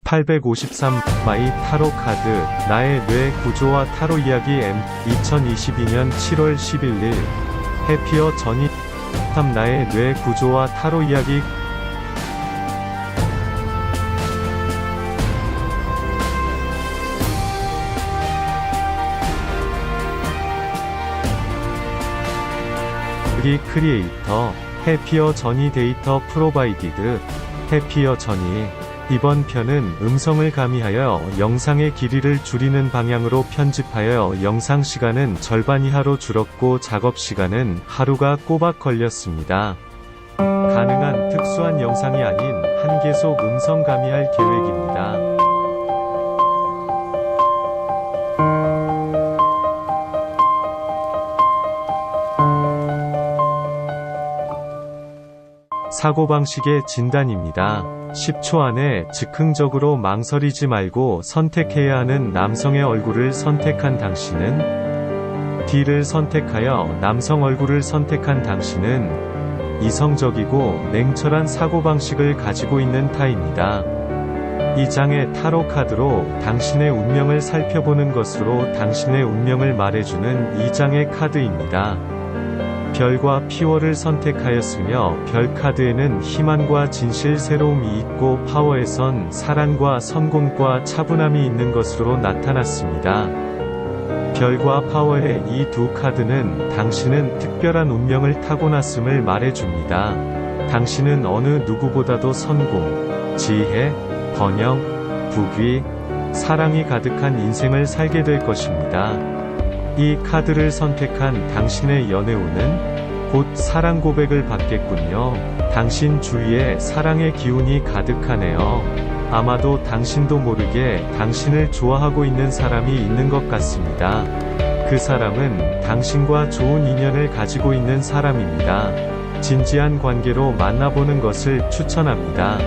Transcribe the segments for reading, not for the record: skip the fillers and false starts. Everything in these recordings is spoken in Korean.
853 마이 타로 카드 나의 뇌 구조와 타로 이야기 M 2022년 7월 11일 해피어 전이 3 나의 뇌 구조와 타로 이야기 크리에이터 해피어 전이 데이터 프로바이디드 해피어 전이 이번 편은 음성을 가미하여 영상의 길이를 줄이는 방향으로 편집하여 영상 시간은 절반 이하로 줄었고 작업 시간은 하루가 꼬박 걸렸습니다. 가능한 특수한 영상이 아닌 한 계속 음성 가미할 계획입니다. 사고방식의 진단입니다. 10초 안에 즉흥적으로 망설이지 말고 선택해야 하는 남성의 얼굴을 선택한 당신은 D를 선택하여 남성 얼굴을 선택한 당신은 이성적이고 냉철한 사고방식을 가지고 있는 타입니다. 이 장의 타로 카드로 당신의 운명을 살펴보는 것으로 당신의 운명을 말해주는 이 장의 카드입니다. 별과 피워를 선택하였으며 별 카드에는 희망과 진실 새로움이 있고 파워에선 사랑과 성공과 차분함이 있는 것으로 나타났습니다. 별과 파워의 이 두 카드는 당신은 특별한 운명을 타고났음을 말해줍니다. 당신은 어느 누구보다도 성공, 지혜, 번영, 부귀, 사랑이 가득한 인생을 살게 될 것입니다. 이 카드를 선택한 당신의 연애운은 곧 사랑 고백을 받겠군요. 당신 주위에 사랑의 기운이 가득하네요. 아마도 당신도 모르게 당신을 좋아하고 있는 사람이 있는 것 같습니다. 그 사람은 당신과 좋은 인연을 가지고 있는 사람입니다. 진지한 관계로 만나보는 것을 추천합니다.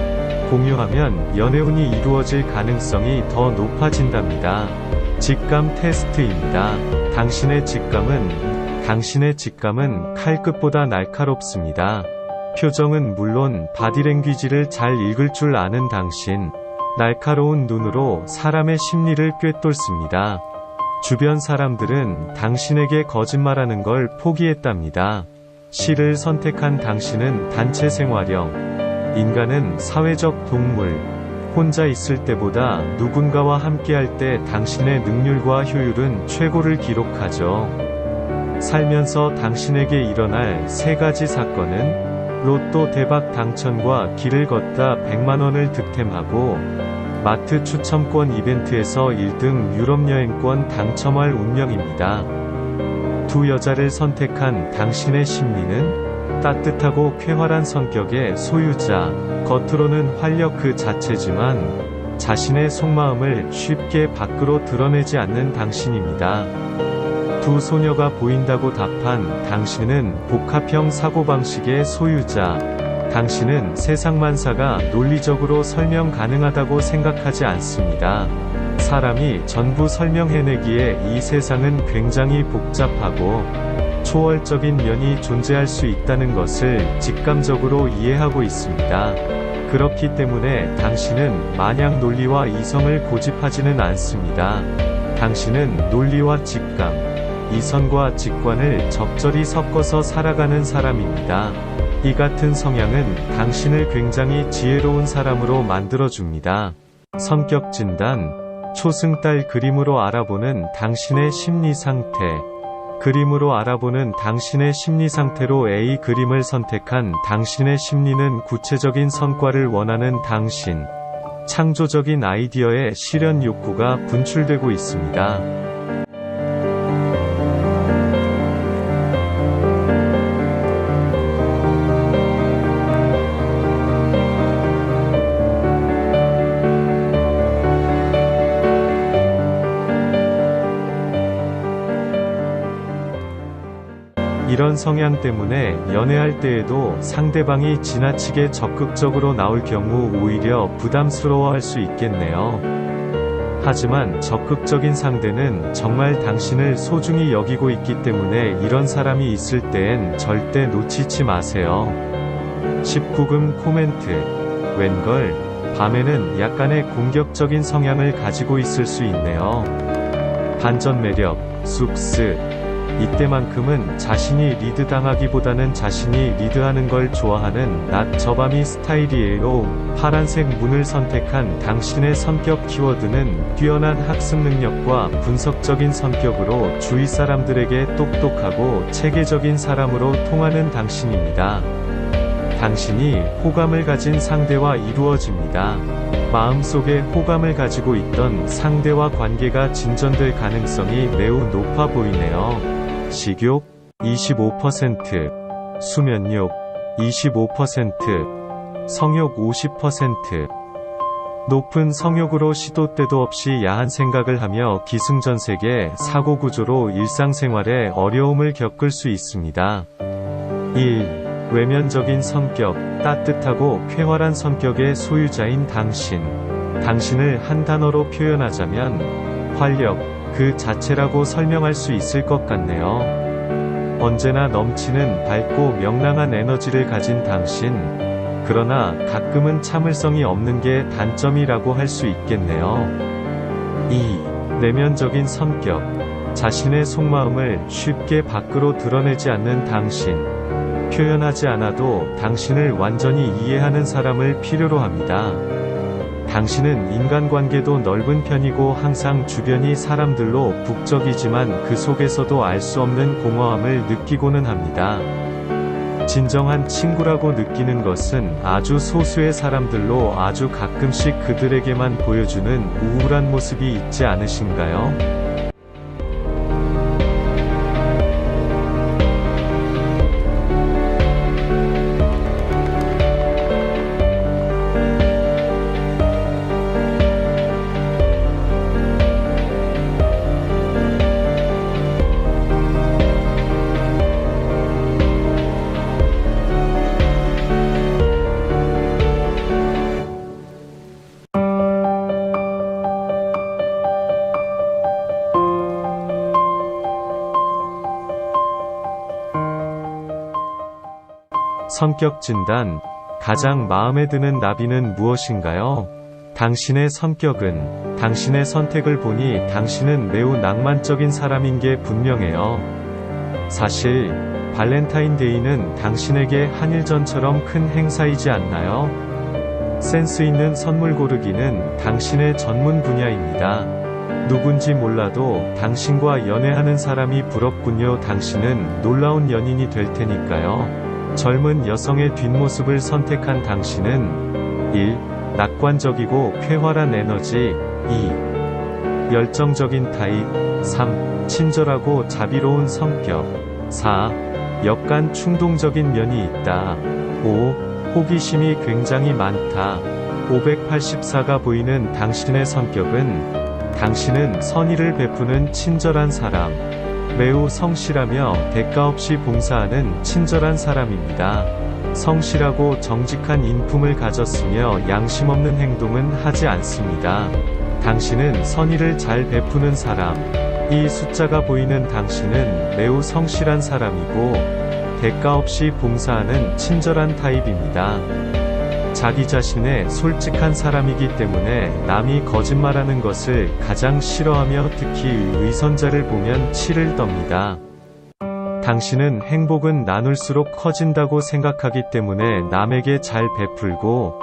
공유하면 연애운이 이루어질 가능성이 더 높아진답니다. 직감 테스트입니다. 당신의 직감은 칼끝보다 날카롭습니다. 표정은 물론 바디랭귀지를 잘 읽을 줄 아는 당신. 날카로운 눈으로 사람의 심리를 꿰뚫습니다. 주변 사람들은 당신에게 거짓말하는 걸 포기했답니다. C를 선택한 당신은 단체 생활형. 인간은 사회적 동물. 혼자 있을 때보다 누군가와 함께할 때 당신의 능률과 효율은 최고를 기록하죠. 살면서 당신에게 일어날 3가지 사건은 로또 대박 당첨과 길을 걷다 100만원을 득템하고 마트 추첨권 이벤트에서 1등 유럽여행권 당첨할 운명입니다. 두 여자를 선택한 당신의 심리는 따뜻하고 쾌활한 성격의 소유자, 겉으로는 활력 그 자체지만 자신의 속마음을 쉽게 밖으로 드러내지 않는 당신입니다. 두 소녀가 보인다고 답한 당신은 복합형 사고방식의 소유자. 당신은 세상 만사가 논리적으로 설명 가능하다고 생각하지 않습니다. 사람이 전부 설명해내기에 이 세상은 굉장히 복잡하고 초월적인 면이 존재할 수 있다는 것을 직감적으로 이해하고 있습니다. 그렇기 때문에 당신은 마냥 논리와 이성을 고집하지는 않습니다. 당신은 논리와 직감, 이성과 직관을 적절히 섞어서 살아가는 사람입니다. 이 같은 성향은 당신을 굉장히 지혜로운 사람으로 만들어줍니다. 성격 진단, 초승달 그림으로 알아보는 당신의 심리 상태. 그림으로 알아보는 당신의 심리 상태로 A 그림을 선택한 당신의 심리는 구체적인 성과를 원하는 당신. 창조적인 아이디어의 실현 욕구가 분출되고 있습니다. 이런 성향 때문에 연애할 때에도 상대방이 지나치게 적극적으로 나올 경우 오히려 부담스러워할 수 있겠네요. 하지만 적극적인 상대는 정말 당신을 소중히 여기고 있기 때문에 이런 사람이 있을 땐 절대 놓치지 마세요. 19금 코멘트. 웬걸? 밤에는 약간의 공격적인 성향을 가지고 있을 수 있네요. 반전 매력, 쑥스. 이때만큼은 자신이 리드당하기보다는 자신이 리드하는 걸 좋아하는 낮 저밤이 스타일이에요. 파란색 문을 선택한 당신의 성격 키워드는 뛰어난 학습 능력과 분석적인 성격으로 주위 사람들에게 똑똑하고 체계적인 사람으로 통하는 당신입니다. 당신이 호감을 가진 상대와 이루어집니다. 마음속에 호감을 가지고 있던 상대와 관계가 진전될 가능성이 매우 높아 보이네요. 식욕 25%, 수면욕 25%, 성욕 50%. 높은 성욕으로 시도 때도 없이 야한 생각을 하며 기승전색의 사고구조로 일상생활에 어려움을 겪을 수 있습니다. 1. 외면적인 성격, 따뜻하고 쾌활한 성격의 소유자인 당신. 당신을 한 단어로 표현하자면 활력 그 자체라고 설명할 수 있을 것 같네요. 언제나 넘치는 밝고 명랑한 에너지를 가진 당신. 그러나 가끔은 참을성이 없는 게 단점이라고 할 수 있겠네요. 2. 내면적인 성격. 자신의 속마음을 쉽게 밖으로 드러내지 않는 당신. 표현하지 않아도 당신을 완전히 이해하는 사람을 필요로 합니다. 당신은 인간관계도 넓은 편이고 항상 주변이 사람들로 북적이지만 그 속에서도 알 수 없는 공허함을 느끼고는 합니다. 진정한 친구라고 느끼는 것은 아주 소수의 사람들로 아주 가끔씩 그들에게만 보여주는 우울한 모습이 있지 않으신가요? 성격 진단. 가장 마음에 드는 나비는 무엇인가요? 당신의 성격은 당신의 선택을 보니 당신은 매우 낭만적인 사람인 게 분명해요. 사실 발렌타인데이는 당신에게 한일전처럼 큰 행사이지 않나요? 센스 있는 선물 고르기는 당신의 전문 분야입니다. 누군지 몰라도 당신과 연애하는 사람이 부럽군요. 당신은 놀라운 연인이 될 테니까요. 젊은 여성의 뒷모습을 선택한 당신은 1. 낙관적이고 쾌활한 에너지. 2. 열정적인 타입. 3. 친절하고 자비로운 성격. 4. 역간 충동적인 면이 있다. 5. 호기심이 굉장히 많다. 584가 보이는 당신의 성격은 당신은 선의를 베푸는 친절한 사람. 매우 성실하며 대가 없이 봉사하는 친절한 사람입니다. 성실하고 정직한 인품을 가졌으며 양심 없는 행동은 하지 않습니다. 당신은 선의를 잘 베푸는 사람. 이 숫자가 보이는 당신은 매우 성실한 사람이고 대가 없이 봉사하는 친절한 타입입니다. 자기 자신의 솔직한 사람이기 때문에 남이 거짓말하는 것을 가장 싫어하며 특히 위선자를 보면 치를 떱니다. 당신은 행복은 나눌수록 커진다고 생각하기 때문에 남에게 잘 베풀고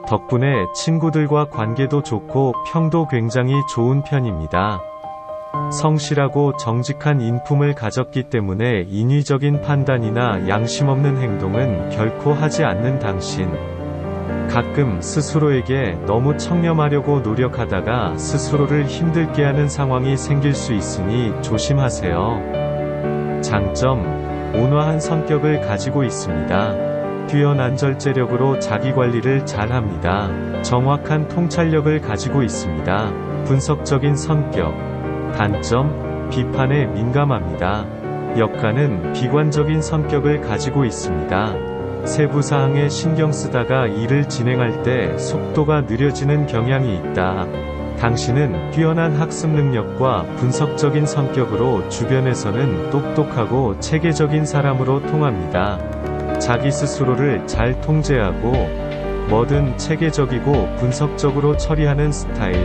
덕분에 친구들과 관계도 좋고 평도 굉장히 좋은 편입니다. 성실하고 정직한 인품을 가졌기 때문에 인위적인 판단이나 양심 없는 행동은 결코 하지 않는 당신. 가끔 스스로에게 너무 청렴하려고 노력하다가 스스로를 힘들게 하는 상황이 생길 수 있으니 조심하세요. 장점, 온화한 성격을 가지고 있습니다. 뛰어난 절제력으로 자기관리를 잘합니다. 정확한 통찰력을 가지고 있습니다. 분석적인 성격. 단점, 비판에 민감합니다. 역가는 비관적인 성격을 가지고 있습니다. 세부사항에 신경 쓰다가 일을 진행할 때 속도가 느려지는 경향이 있다. 당신은 뛰어난 학습 능력과 분석적인 성격으로 주변에서는 똑똑하고 체계적인 사람으로 통합니다. 자기 스스로를 잘 통제하고 뭐든 체계적이고 분석적으로 처리하는 스타일.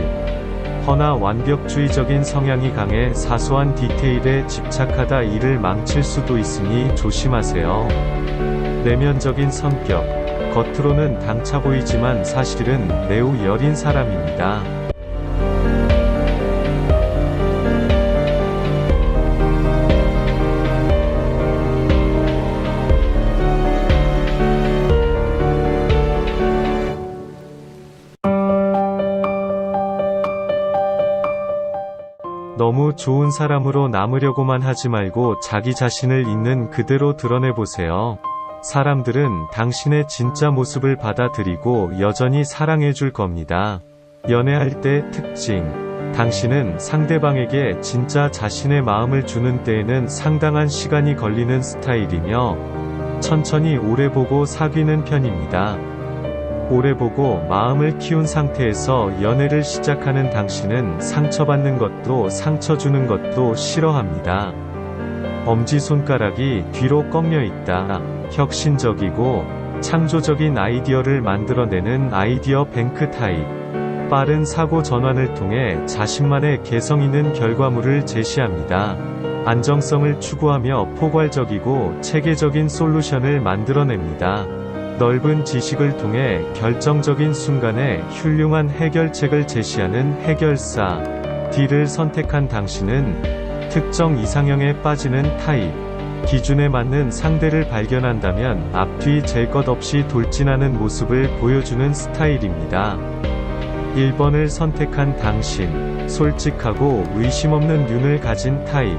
허나 완벽주의적인 성향이 강해 사소한 디테일에 집착하다 일을 망칠 수도 있으니 조심하세요. 내면적인 성격. 겉으로는 당차 보이지만 사실은 매우 여린 사람입니다. 너무 좋은 사람으로 남으려고만 하지 말고 자기 자신을 있는 그대로 드러내보세요. 사람들은 당신의 진짜 모습을 받아들이고 여전히 사랑해줄 겁니다. 연애할 때 특징. 당신은 상대방에게 진짜 자신의 마음을 주는 때에는 상당한 시간이 걸리는 스타일이며 천천히 오래 보고 사귀는 편입니다. 오래 보고 마음을 키운 상태에서 연애를 시작하는 당신은 상처받는 것도 상처 주는 것도 싫어합니다. 엄지손가락이 뒤로 꺾여 있다. 혁신적이고 창조적인 아이디어를 만들어내는 아이디어 뱅크 타입. 빠른 사고 전환을 통해 자신만의 개성 있는 결과물을 제시합니다. 안정성을 추구하며 포괄적이고 체계적인 솔루션을 만들어냅니다. 넓은 지식을 통해 결정적인 순간에 훌륭한 해결책을 제시하는 해결사. D를 선택한 당신은 특정 이상형에 빠지는 타입. 기준에 맞는 상대를 발견한다면 앞뒤 잴 것 없이 돌진하는 모습을 보여주는 스타일입니다. 1번을 선택한 당신. 솔직하고 의심 없는 눈을 가진 타입.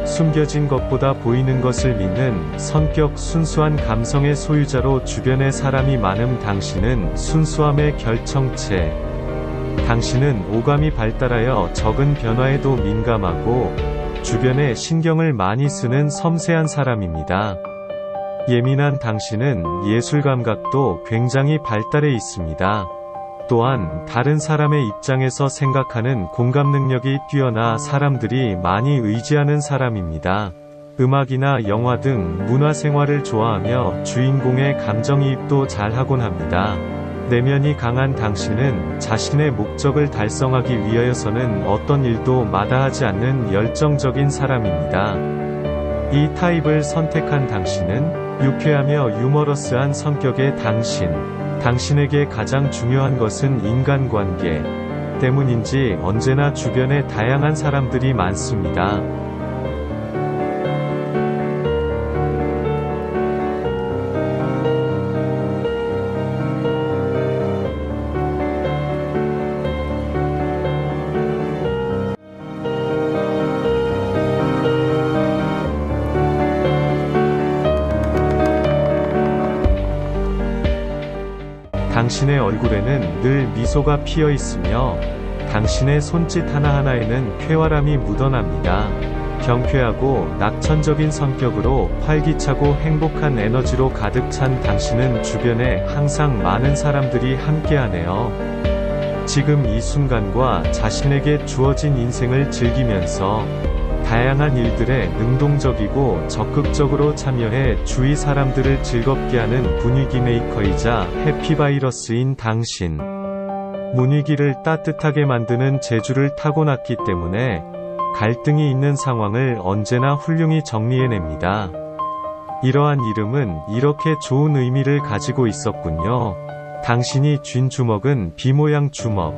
숨겨진 것보다 보이는 것을 믿는 성격. 순수한 감성의 소유자로 주변에 사람이 많음. 당신은 순수함의 결정체. 당신은 오감이 발달하여 적은 변화에도 민감하고 주변에 신경을 많이 쓰는 섬세한 사람입니다. 예민한 당신은 예술 감각도 굉장히 발달해 있습니다. 또한 다른 사람의 입장에서 생각하는 공감 능력이 뛰어나 사람들이 많이 의지하는 사람입니다. 음악이나 영화 등 문화생활을 좋아하며 주인공의 감정이입도 잘하곤 합니다. 내면이 강한 당신은 자신의 목적을 달성하기 위하여서는 어떤 일도 마다하지 않는 열정적인 사람입니다. 이 타입을 선택한 당신은 유쾌하며 유머러스한 성격의 당신. 당신에게 가장 중요한 것은 인간관계 때문인지 언제나 주변에 다양한 사람들이 많습니다. 당신의 얼굴에는 늘 미소가 피어 있으며 당신의 손짓 하나하나에는 쾌활함이 묻어납니다. 경쾌하고 낙천적인 성격으로 활기차고 행복한 에너지로 가득 찬 당신은 주변에 항상 많은 사람들이 함께하네요. 지금 이 순간과 자신에게 주어진 인생을 즐기면서 다양한 일들에 능동적이고 적극적으로 참여해 주위 사람들을 즐겁게 하는 분위기 메이커이자 해피바이러스인 당신. 분위기를 따뜻하게 만드는 재주를 타고났기 때문에 갈등이 있는 상황을 언제나 훌륭히 정리해냅니다. 이러한 이름은 이렇게 좋은 의미를 가지고 있었군요. 당신이 쥔 주먹은 비모양 주먹.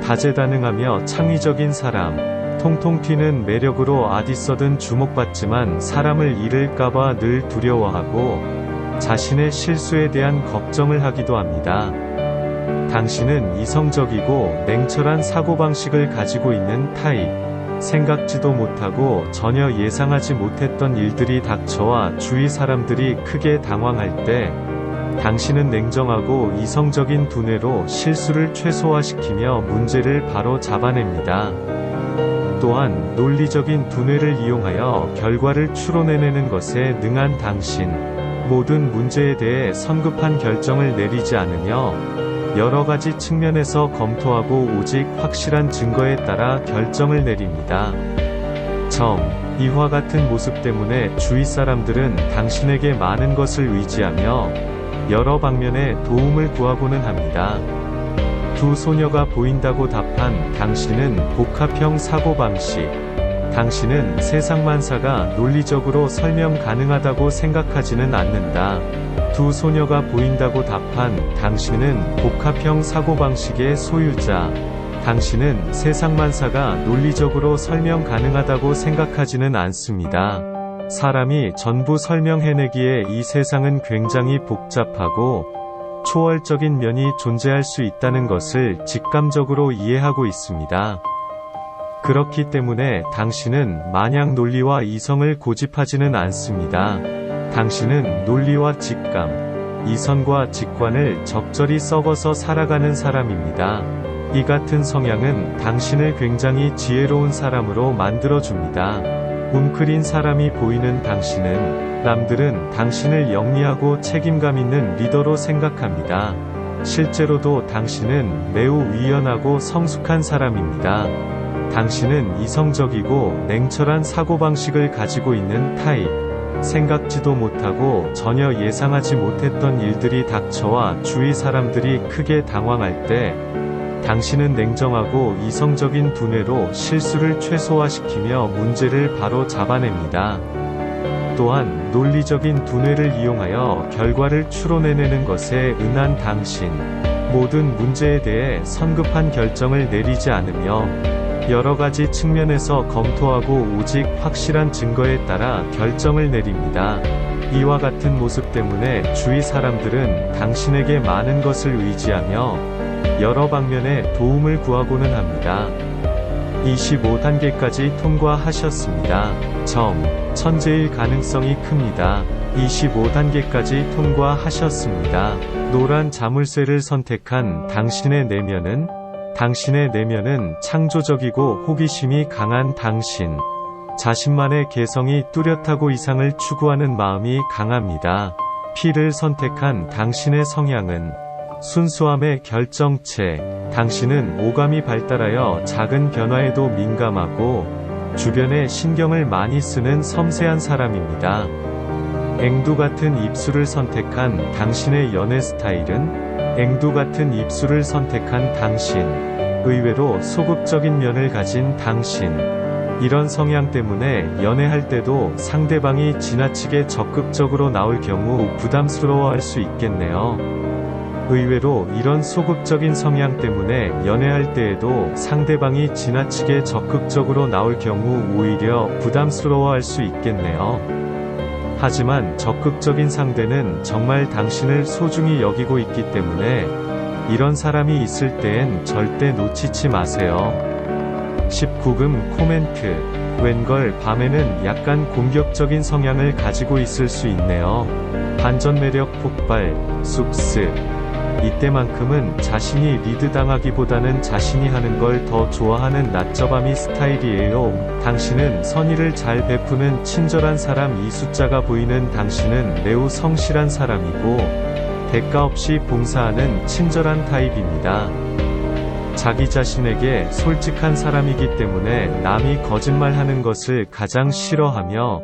다재다능하며 창의적인 사람. 통통 튀는 매력으로 어디서든 주목받지만 사람을 잃을까봐 늘 두려워하고 자신의 실수에 대한 걱정을 하기도 합니다. 당신은 이성적이고 냉철한 사고방식을 가지고 있는 타입. 생각지도 못하고 전혀 예상하지 못했던 일들이 닥쳐와 주위 사람들이 크게 당황할 때 당신은 냉정하고 이성적인 두뇌로 실수를 최소화시키며 문제를 바로 잡아냅니다. 또한 논리적인 두뇌를 이용하여 결과를 추론해내는 것에 능한 당신. 모든 문제에 대해 성급한 결정을 내리지 않으며 여러 가지 측면에서 검토하고 오직 확실한 증거에 따라 결정을 내립니다. 이와 같은 모습 때문에 주위 사람들은 당신에게 많은 것을 의지하며 여러 방면에 도움을 구하고는 합니다. 두 소녀가 보인다고 답한 당신은 복합형 사고방식. 당신은 세상 만사가 논리적으로 설명 가능하다고 생각하지는 않는다. 두 소녀가 보인다고 답한 당신은 복합형 사고방식의 소유자. 당신은 세상 만사가 논리적으로 설명 가능하다고 생각하지는 않습니다. 사람이 전부 설명해내기에 이 세상은 굉장히 복잡하고 초월적인 면이 존재할 수 있다는 것을 직감적으로 이해하고 있습니다. 그렇기 때문에 당신은 마냥 논리와 이성을 고집하지는 않습니다. 당신은 논리와 직감, 이성과 직관을 적절히 썩어서 살아가는 사람입니다. 이 같은 성향은 당신을 굉장히 지혜로운 사람으로 만들어줍니다. 웅크린 사람이 보이는 당신은 남들은 당신을 영리하고 책임감 있는 리더로 생각합니다. 실제로도 당신은 매우 위연하고 성숙한 사람입니다. 당신은 이성적이고 냉철한 사고방식을 가지고 있는 타입. 생각지도 못하고 전혀 예상하지 못했던 일들이 닥쳐와 주위 사람들이 크게 당황할 때 당신은 냉정하고 이성적인 두뇌로 실수를 최소화시키며 문제를 바로 잡아냅니다. 또한 논리적인 두뇌를 이용하여 결과를 추론해내는 것에 은한 당신. 모든 문제에 대해 성급한 결정을 내리지 않으며 여러 가지 측면에서 검토하고 오직 확실한 증거에 따라 결정을 내립니다. 이와 같은 모습 때문에 주위 사람들은 당신에게 많은 것을 의지하며 여러 방면에 도움을 구하고는 합니다. 25단계까지 통과하셨습니다. 천재일 가능성이 큽니다. 25단계까지 통과하셨습니다. 노란 자물쇠를 선택한 당신의 내면은 창조적이고 호기심이 강한 당신. 자신만의 개성이 뚜렷하고 이상을 추구하는 마음이 강합니다. P를 선택한 당신의 성향은 순수함의 결정체. 당신은 오감이 발달하여 작은 변화에도 민감하고 주변에 신경을 많이 쓰는 섬세한 사람입니다. 앵두 같은 입술을 선택한 당신의 연애 스타일은 앵두 같은 입술을 선택한 당신. 의외로 소극적인 면을 가진 당신. 이런 성향 때문에 연애할 때도 상대방이 지나치게 적극적으로 나올 경우 부담스러워할 수 있겠네요. 의외로 이런 소극적인 성향 때문에 연애할 때에도 상대방이 지나치게 적극적으로 나올 경우 오히려 부담스러워할 수 있겠네요. 하지만 적극적인 상대는 정말 당신을 소중히 여기고 있기 때문에 이런 사람이 있을 때엔 절대 놓치지 마세요. 19금 코멘트. 웬걸 밤에는 약간 공격적인 성향을 가지고 있을 수 있네요. 반전 매력 폭발, 쑥스. 이때만큼은 자신이 리드당하기보다는 자신이 하는 걸 더 좋아하는 낮저밤이 스타일이에요. 당신은 선의를 잘 베푸는 친절한 사람. 이 숫자가 보이는 당신은 매우 성실한 사람이고 대가 없이 봉사하는 친절한 타입입니다. 자기 자신에게 솔직한 사람이기 때문에 남이 거짓말하는 것을 가장 싫어하며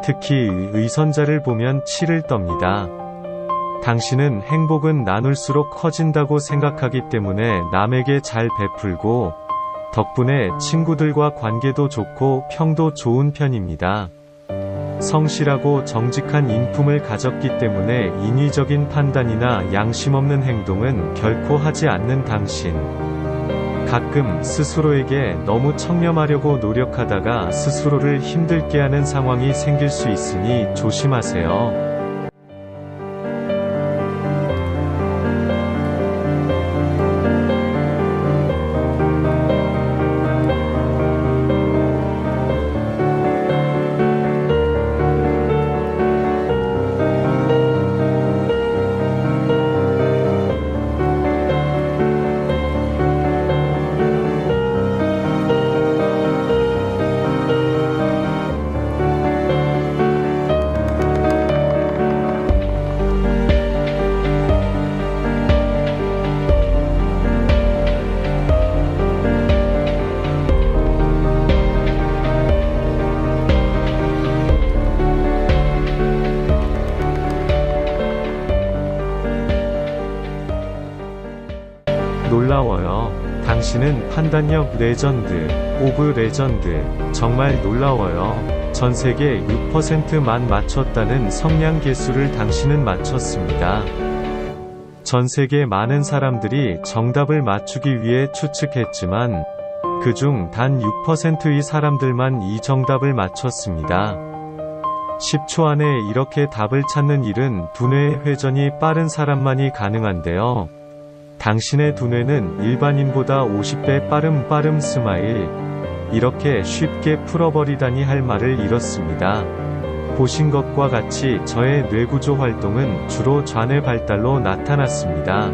특히 의선자를 보면 치를 떱니다. 당신은 행복은 나눌수록 커진다고 생각하기 때문에 남에게 잘 베풀고 덕분에 친구들과 관계도 좋고 평도 좋은 편입니다. 성실하고 정직한 인품을 가졌기 때문에 인위적인 판단이나 양심 없는 행동은 결코 하지 않는 당신. 가끔 스스로에게 너무 청렴하려고 노력하다가 스스로를 힘들게 하는 상황이 생길 수 있으니 조심하세요. 당신은 판단력 레전드, 오브 레전드. 정말 놀라워요. 전세계 6%만 맞췄다는 성량 개수를 당신은 맞췄습니다. 전세계 많은 사람들이 정답을 맞추기 위해 추측했지만 그중 단 6%의 사람들만 이 정답을 맞췄습니다. 10초 안에 이렇게 답을 찾는 일은 두뇌의 회전이 빠른 사람만이 가능한데요. 당신의 두뇌는 일반인보다 50배 빠름 스마일. 이렇게 쉽게 풀어버리다니 할 말을 잃었습니다. 보신 것과 같이 저의 뇌구조 활동은 주로 좌뇌 발달로 나타났습니다.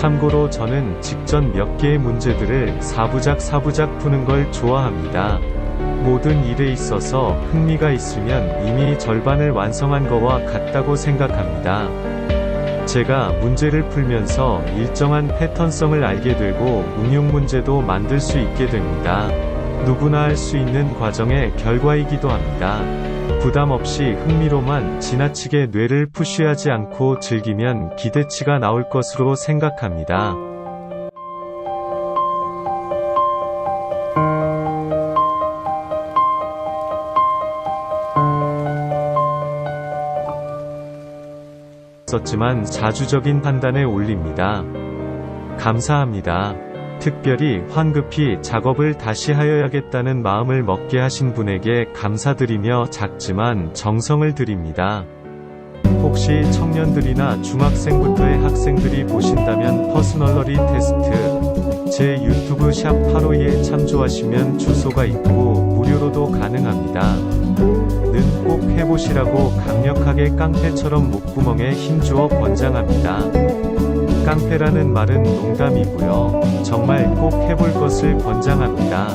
참고로 저는 직전 몇 개의 문제들을 사부작 푸는 걸 좋아합니다. 모든 일에 있어서 흥미가 있으면 이미 절반을 완성한 거와 같다고 생각합니다. 제가 문제를 풀면서 일정한 패턴성을 알게 되고 응용 문제도 만들 수 있게 됩니다. 누구나 할 수 있는 과정의 결과이기도 합니다. 부담 없이 흥미로만 지나치게 뇌를 푸시하지 않고 즐기면 기대치가 나올 것으로 생각합니다. 썼지만 자주적인 판단에 올립니다. 감사합니다. 특별히 황급히 작업을 다시 하여야겠다는 마음을 먹게 하신 분에게 감사드리며 작지만 정성을 드립니다. 혹시 청년들이나 중학생부터의 학생들이 보신다면 퍼스널러리 테스트 제 유튜브 샵 852에 참조하시면 주소가 있고 무료로도 가능합니다. 는 꼭 해보시라고 강력하게 깡패처럼 목구멍에 힘주어 권장합니다. 깡패라는 말은 농담이고요. 정말 꼭 해볼 것을 권장합니다.